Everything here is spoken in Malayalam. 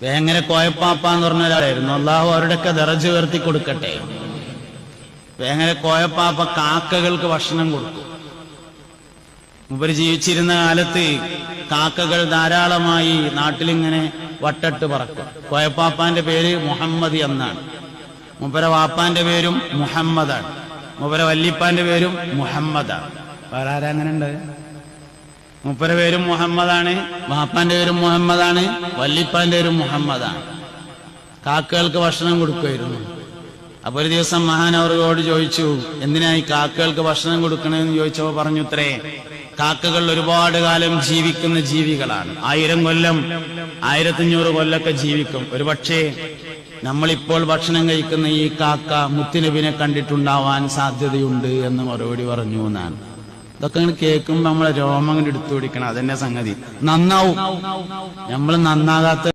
വേങ്ങര കോയപ്പാപ്പ എന്ന് പറഞ്ഞ ഒരാളായിരുന്നു. അള്ളാഹു അവരുടെയൊക്കെ ദറജ ഉയർത്തി കൊടുക്കട്ടെ. വേങ്ങര കോയപ്പാപ്പ കാക്കകൾക്ക് ഭക്ഷണം കൊടുക്കും. മൂപ്പര് ജീവിച്ചിരുന്ന കാലത്ത് കാക്കകൾ ധാരാളമായി നാട്ടിലിങ്ങനെ വട്ടട്ട് പറക്കും. കോയപ്പാപ്പാന്റെ പേര് മുഹമ്മദ് എന്നാണ്. മൂപ്പര വാപ്പാന്റെ പേരും മുഹമ്മദാണ്. മൂപ്പര വല്ലിപ്പാന്റെ പേരും മുഹമ്മദാണ്. വേറെ ആരാ അങ്ങനെ ഉണ്ട്? മൂപ്പര പേരും മുഹമ്മദാണ്, വാപ്പാന്റെ പേരും മുഹമ്മദാണ്, വല്ലിപ്പാന്റെ പേരും മുഹമ്മദാണ്. കാക്കകൾക്ക് ഭക്ഷണം കൊടുക്കുമായിരുന്നു. അപ്പൊ ഒരു ദിവസം മഹാനവറുകളോട് ചോദിച്ചു, എന്തിനായി കാക്കകൾക്ക് ഭക്ഷണം കൊടുക്കണമെന്ന് ചോദിച്ചപ്പോ പറഞ്ഞു, ഇത്രേ, കാക്കകൾ ഒരുപാട് കാലം ജീവിക്കുന്ന ജീവികളാണ്. 1000 കൊല്ലം 1500 കൊല്ലമൊക്കെ ജീവിക്കും. ഒരുപക്ഷെ നമ്മളിപ്പോൾ ഭക്ഷണം കഴിക്കുന്ന ഈ കാക്ക മുത്തുനബിനെ കണ്ടിട്ടുണ്ടാവാൻ സാധ്യതയുണ്ട് എന്ന് മറുപടി പറഞ്ഞു എന്നാണ്. ഇതൊക്കെ ഇങ്ങനെ കേൾക്കുമ്പോ നമ്മളെ രോമം ഇങ്ങനെ എടുത്തു പിടിക്കണം. അതന്നെ സംഗതി. നന്നാവും. നമ്മൾ നന്നാകാത്ത